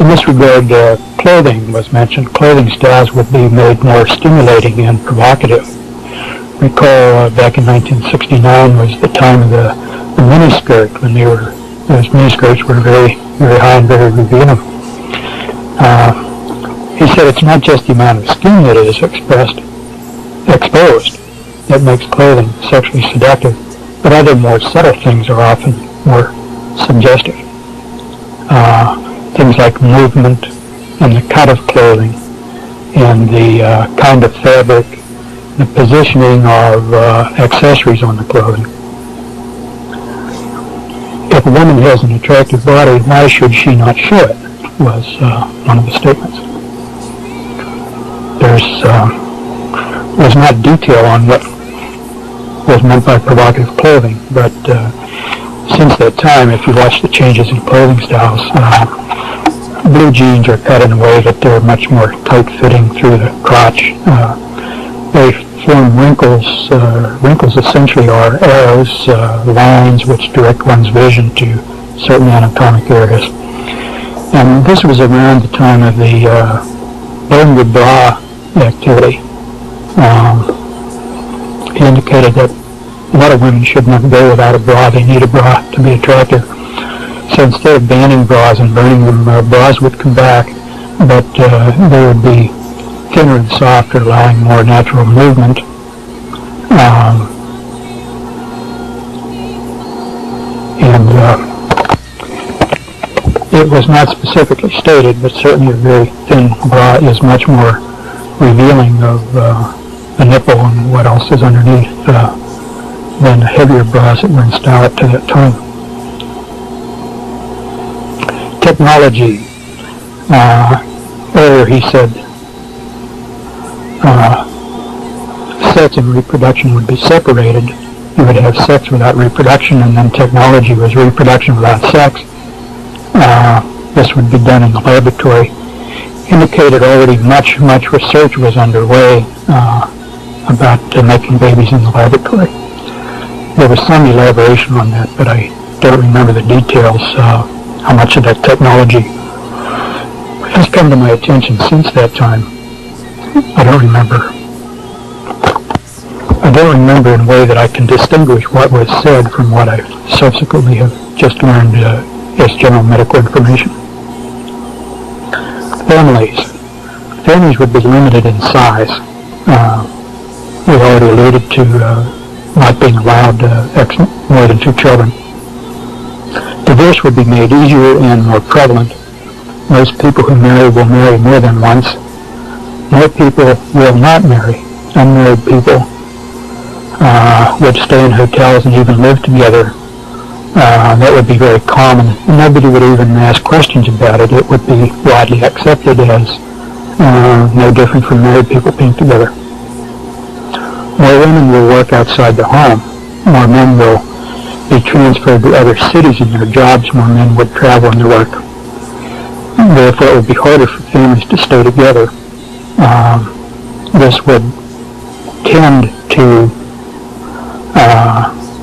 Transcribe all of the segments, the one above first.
In this regard, clothing was mentioned. Clothing styles would be made more stimulating and provocative. Recall back in 1969 was the time of the miniskirt, when those miniskirts were very, very high and very revealing. He said it's not just the amount of skin that is exposed that makes clothing sexually seductive, but other more subtle things are often more suggestive. Things like movement and the cut of clothing and the kind of fabric, the positioning of accessories on the clothing. If a woman has an attractive body, why should she not show it, was one of the statements. There's not detail on what was meant by provocative clothing, but since that time, if you watch the changes in clothing styles, blue jeans are cut in a way that they're much more tight-fitting through the crotch. They form wrinkles. Wrinkles essentially are arrows, lines which direct one's vision to certain anatomic areas. And this was around the time of the burn your bra activity. He indicated that a lot of women should not go without a bra. They need a bra to be attractive. So instead of banning bras and burning them, bras would come back, but they would be thinner and softer, allowing more natural movement. It was not specifically stated, but certainly a very thin bra is much more revealing of the nipple and what else is underneath than the heavier bras that were in style up to that time. Technology. Earlier he said sex and reproduction would be separated. You would have sex without reproduction, and then technology was reproduction without sex. This would be done in the laboratory. Indicated already much research was underway about making babies in the laboratory. There was some elaboration on that, but I don't remember the details, how much of that technology has come to my attention since that time. I don't remember in a way that I can distinguish what was said from what I subsequently have just learned as general medical information. Families would be limited in size. We already alluded to not being allowed more than 2 children. Divorce would be made easier and more prevalent. Most people who marry will marry more than once. More people will not marry. Unmarried people would stay in hotels and even live together. That would be very common. Nobody would even ask questions about it. It would be widely accepted as no different from married people being together. More women will work outside the home. More men will be transferred to other cities in their jobs. More men would travel in their work. Therefore, it would be harder for families to stay together. This would tend to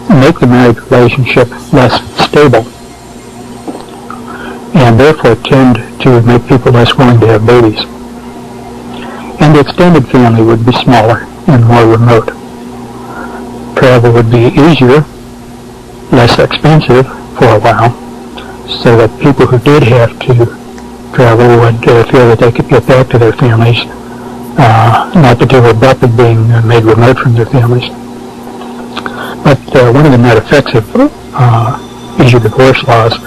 make the marriage relationship less stable, and therefore tend to make people less willing to have babies. And the extended family would be smaller and more remote. Travel would be easier, less expensive for a while, so that people who did have to travel would feel that they could get back to their families, not that they were abruptly being made remote from their families. But one of the net effects of easier divorce laws,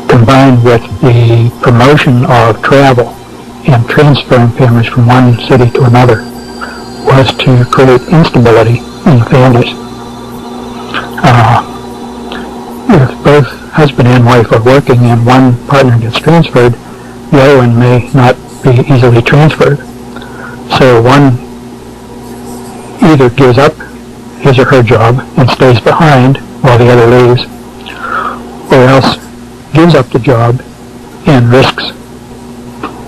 combined with the promotion of travel and transferring families from one city to another, was to create instability in families. If both husband and wife are working and one partner gets transferred, the other one may not be easily transferred. So one either gives up his or her job and stays behind while the other leaves, or else gives up the job and risks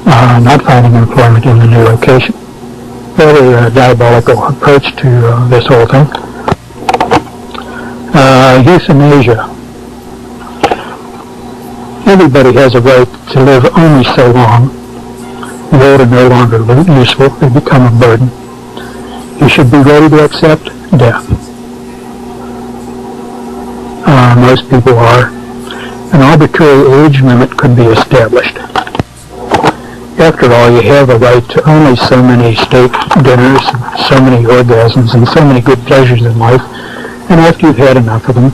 not finding employment in the new location. Very diabolical approach to this whole thing. Euthanasia. Everybody has a right to live only so long. The old are no longer useful. They become a burden. You should be ready to accept death. Most people are. An arbitrary age limit could be established. After all, you have a right to only so many steak dinners, so many orgasms, and so many good pleasures in life. And after you've had enough of them,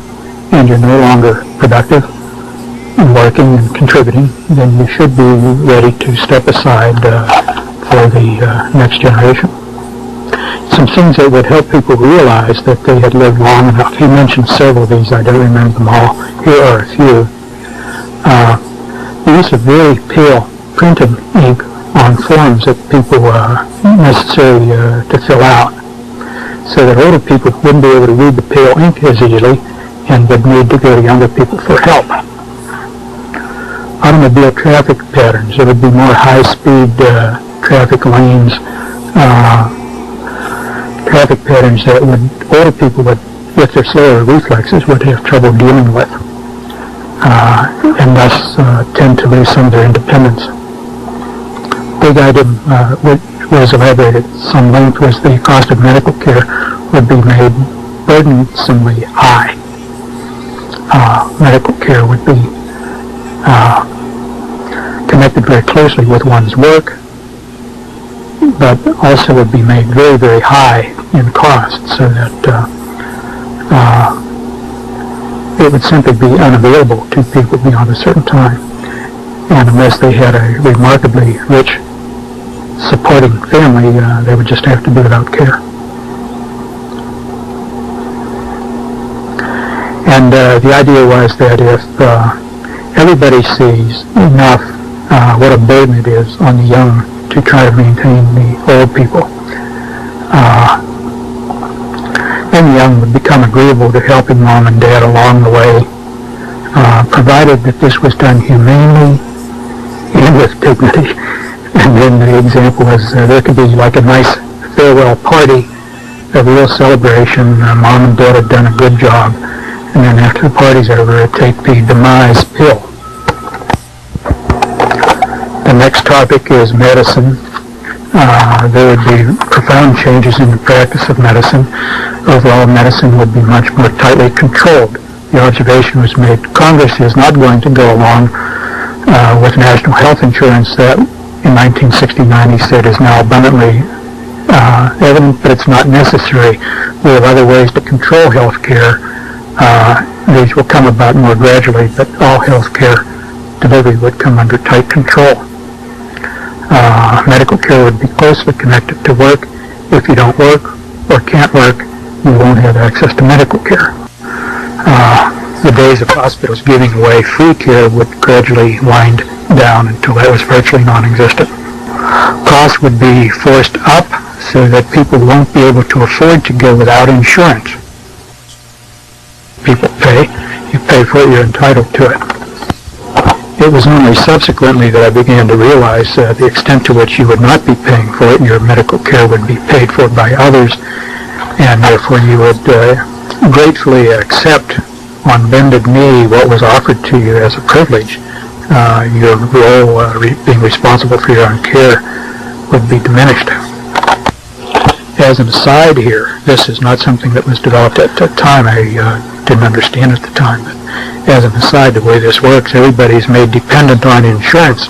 and you're no longer productive and working and contributing, then you should be ready to step aside for the next generation. Some things that would help people realize that they had lived long enough. He mentioned several of these. I don't remember them all. Here are a few. The use of very pale printed ink on forms that people necessary to fill out, so that older people wouldn't be able to read the pale ink as easily and would need to go to younger people for help. Automobile traffic patterns. There would be more high-speed traffic lanes, traffic patterns that older people with their slower reflexes would have trouble dealing with, and thus tend to lose some of their independence. Big item which was elaborated at some length was the cost of medical care would be made burdensomely high. Medical care would be connected very closely with one's work, but also would be made very, very high in cost, so that it would simply be unavailable to people beyond a certain time. And unless they had a remarkably rich supporting family, they would just have to do without care. And the idea was that if everybody sees enough what a burden it is on the young to try to maintain the old people, then the young would become agreeable to helping mom and dad along the way, provided that this was done humanely and with dignity. And then the example was there could be like a nice farewell party, a real celebration. Mom and dad had done a good job, and then after the party's over, take the demise pill. The next topic is medicine. There would be profound changes in the practice of medicine. Overall, medicine would be much more tightly controlled. The observation was made, Congress is not going to go along with national health insurance that in 1969 he said is now abundantly evident, but it's not necessary. We have other ways to control health care. These will come about more gradually, but all health care delivery would come under tight control. Medical care would be closely connected to work. If you don't work or can't work, you won't have access to medical care. The days of hospitals giving away free care would gradually wind down until that was virtually non-existent. Costs would be forced up so that people won't be able to afford to go without insurance. People pay. You pay for it, you're entitled to it. It was only subsequently that I began to realize the extent to which you would not be paying for it. Your medical care would be paid for by others, and therefore you would gratefully accept on bended knee what was offered to you as a privilege. Your role being responsible for your own care would be diminished. As an aside here, this is not something that was developed at the time. I didn't understand at the time, but as an aside, the way this works, everybody's made dependent on insurance.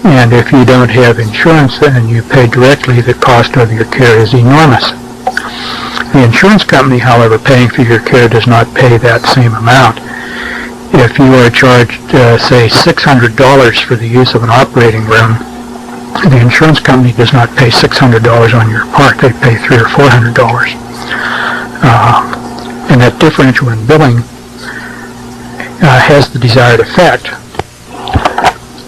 And if you don't have insurance and you pay directly, the cost of your care is enormous. The insurance company, however, paying for your care does not pay that same amount. If you are charged, say, $600 for the use of an operating room, the insurance company does not pay $600 on your part. They pay $300 or $400. And that differential in billing has the desired effect.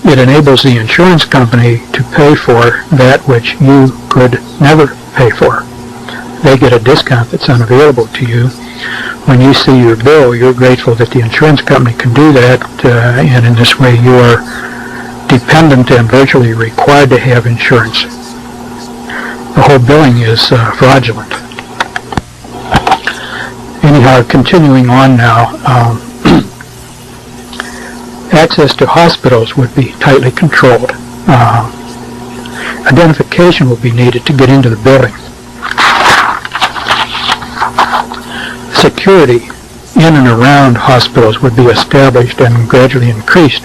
It enables the insurance company to pay for that which you could never pay for. They get a discount that's unavailable to you. When you see your bill, you're grateful that the insurance company can do that, and in this way you are dependent and virtually required to have insurance. The whole billing is fraudulent. Anyhow, continuing on now, Access to hospitals would be tightly controlled. Identification would be needed to get into the building. Security in and around hospitals would be established and gradually increased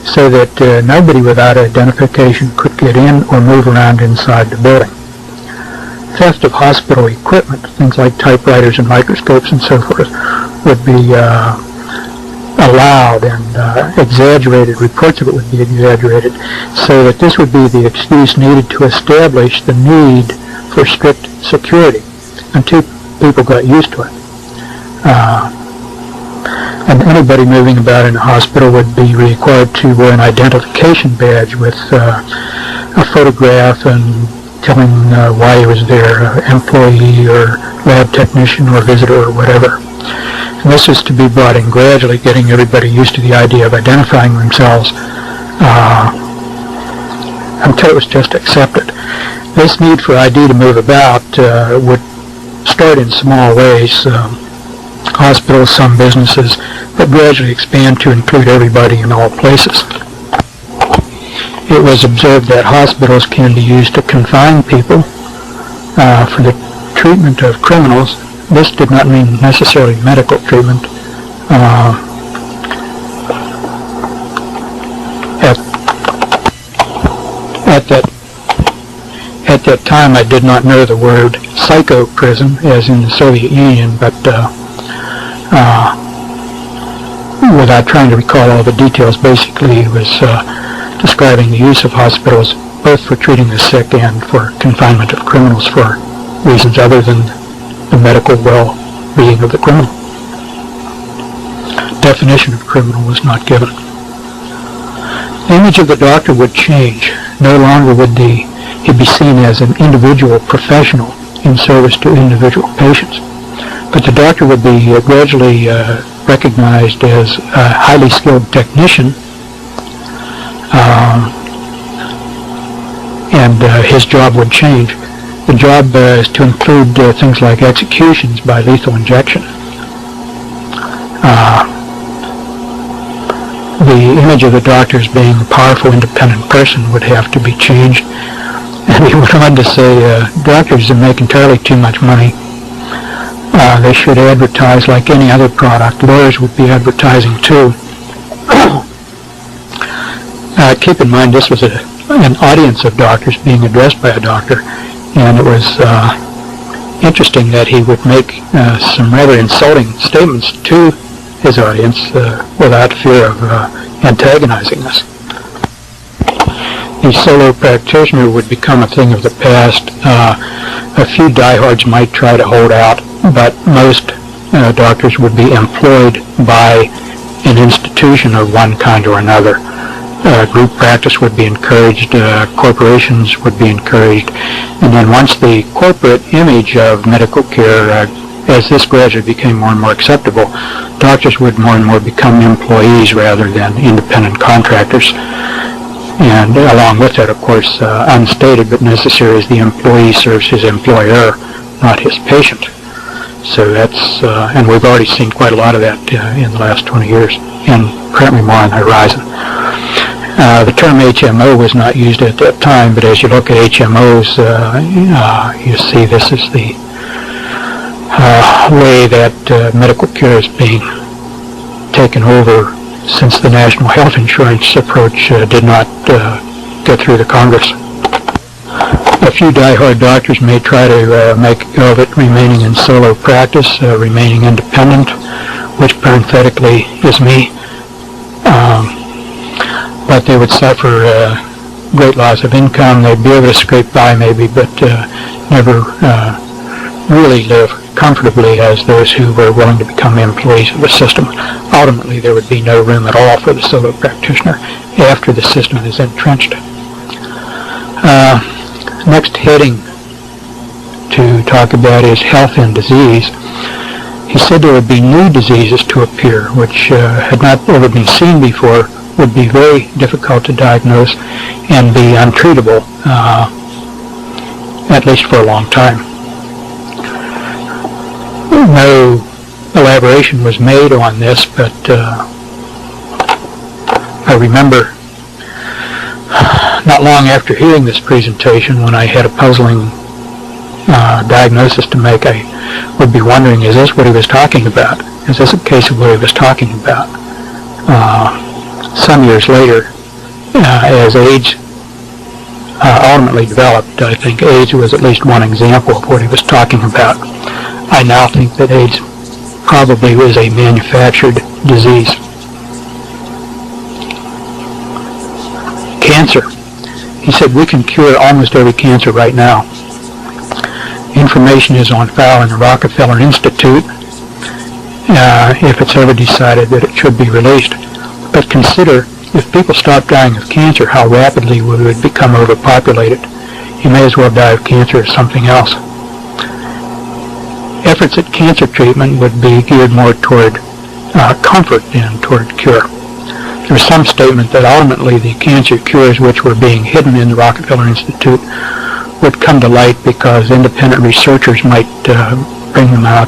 so that nobody without identification could get in or move around inside the building. Theft of hospital equipment, things like typewriters and microscopes and so forth, would be allowed, and exaggerated, reports of it would be exaggerated, so that this would be the excuse needed to establish the need for strict security until people got used to it. And anybody moving about in a hospital would be required to wear an identification badge with a photograph and telling why he was there, employee or lab technician or visitor or whatever. And this is to be brought in gradually, getting everybody used to the idea of identifying themselves until it was just accepted. This need for ID to move about would start in small ways, hospitals, some businesses, but gradually expand to include everybody in all places. It was observed that hospitals can be used to confine people for the treatment of criminals. This did not mean necessarily medical treatment. At that time, I did not know the word psycho prison, as in the Soviet Union, but without trying to recall all the details, basically it was describing the use of hospitals both for treating the sick and for confinement of criminals for reasons other than the medical well-being of the criminal. Definition of criminal was not given. The image of the doctor would change. No longer would he be seen as an individual professional in service to individual patients, but the doctor would be gradually recognized as a highly skilled technician, and his job would change. The job is to include things like executions by lethal injection. The image of the doctor as being a powerful, independent person would have to be changed. And he went on to say, doctors make entirely too much money. They should advertise like any other product. Lawyers would be advertising too. Keep in mind, this was an audience of doctors being addressed by a doctor, and it was interesting that he would make some rather insulting statements to his audience without fear of antagonizing us. The solo practitioner would become a thing of the past. A few diehards might try to hold out, but most doctors would be employed by an institution of one kind or another. Group practice would be encouraged, corporations would be encouraged, and then once the corporate image of medical care, as this gradually became more and more acceptable, doctors would more and more become employees rather than independent contractors. And along with that, of course, unstated but necessary, is the employee serves his employer, not his patient. So that's, and we've already seen quite a lot of that in the last 20 years, and currently more on the horizon. The term HMO was not used at that time, but as you look at HMOs, you see this is the way that medical care is being taken over since the national health insurance approach did not get through the Congress. A few diehard doctors may try to make go of it remaining in solo practice, remaining independent, which parenthetically is me. But they would suffer great loss of income. They'd be able to scrape by maybe, but never really live comfortably as those who were willing to become employees of the system. Ultimately, there would be no room at all for the solo practitioner after the system is entrenched. Next heading to talk about is health and disease. He said there would be new diseases to appear, which had not ever been seen before, would be very difficult to diagnose and be untreatable, at least for a long time. No elaboration was made on this, but I remember not long after hearing this presentation, when I had a puzzling diagnosis to make, I would be wondering, is this what he was talking about? Is this a case of what he was talking about? Some years later, as AIDS ultimately developed, I think AIDS was at least one example of what he was talking about. I now think that AIDS probably was a manufactured disease. Cancer. He said we can cure almost every cancer right now. Information is on file in the Rockefeller Institute if it's ever decided that it should be released. But consider, if people stopped dying of cancer, how rapidly we would become overpopulated. You may as well die of cancer as something else. Efforts at cancer treatment would be geared more toward comfort than toward cure. There's some statement that ultimately the cancer cures which were being hidden in the Rockefeller Institute would come to light because independent researchers might bring them out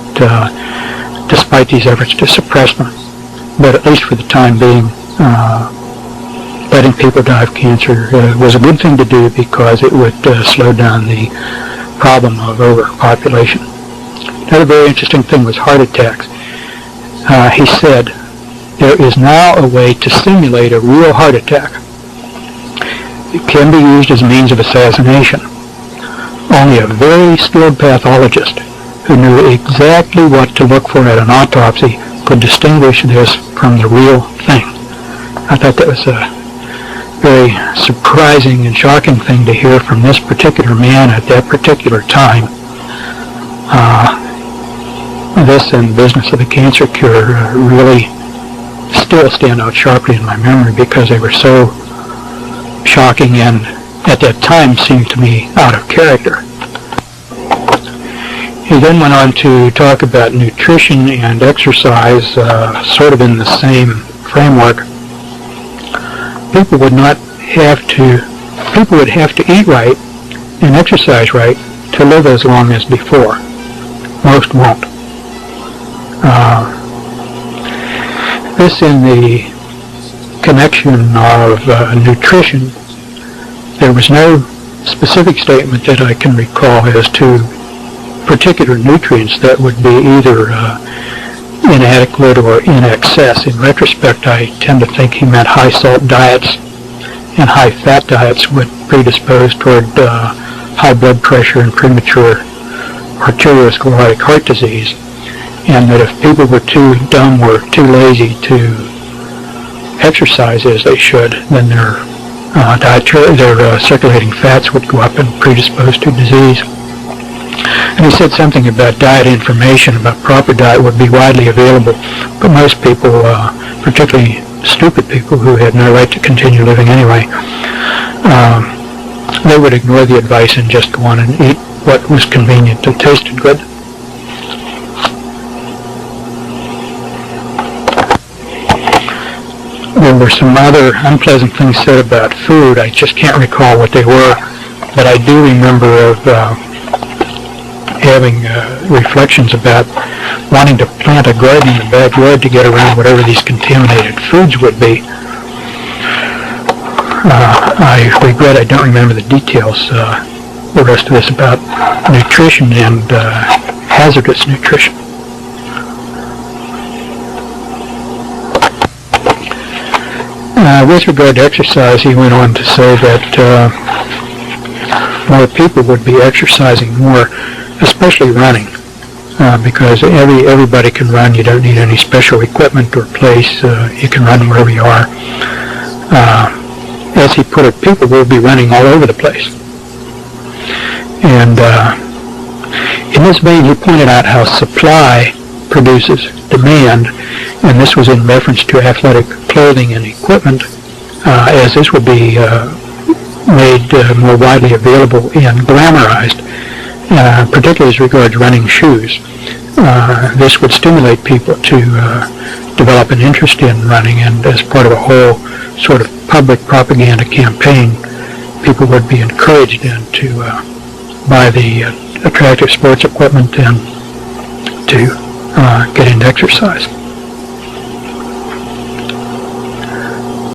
despite these efforts to suppress them. But at least for the time being, letting people die of cancer was a good thing to do because it would slow down the problem of overpopulation. Another very interesting thing was heart attacks. He said, there is now a way to simulate a real heart attack. It can be used as a means of assassination. Only a very skilled pathologist who knew exactly what to look for at an autopsy could distinguish this from the real thing. I thought that was a very surprising and shocking thing to hear from this particular man at that particular time. This and the business of the cancer cure really still stand out sharply in my memory because they were so shocking and at that time seemed to me out of character. He then went on to talk about nutrition and exercise sort of in the same framework. People would have to eat right and exercise right to live as long as before. Most won't. This in the connection of nutrition, there was no specific statement that I can recall as to particular nutrients that would be either inadequate or in excess. In retrospect, I tend to think he meant high salt diets and high fat diets would predispose toward high blood pressure and premature arteriosclerotic heart disease, and that if people were too dumb or too lazy to exercise as they should, then their circulating fats would go up and predispose to disease. And he said something about diet information, about proper diet would be widely available, but most people, particularly stupid people who had no right to continue living anyway, they would ignore the advice and just go on and eat what was convenient and tasted good. There were some other unpleasant things said about food. I just can't recall what they were, but I do remember of having reflections about wanting to plant a garden in the backyard to get around whatever these contaminated foods would be. I regret I don't remember the details, the rest of this about nutrition and hazardous nutrition. With regard to exercise, he went on to say that more people would be exercising more, especially running, because everybody can run. You don't need any special equipment or place. You can run wherever you are. As he put it, people will be running all over the place. And in this vein, he pointed out how supply produces demand, and this was in reference to athletic clothing and equipment, as this would be made more widely available and glamorized, particularly as regards running shoes. This would stimulate people to develop an interest in running, and as part of a whole sort of public propaganda campaign, people would be encouraged then to buy the attractive sports equipment and to get into exercise.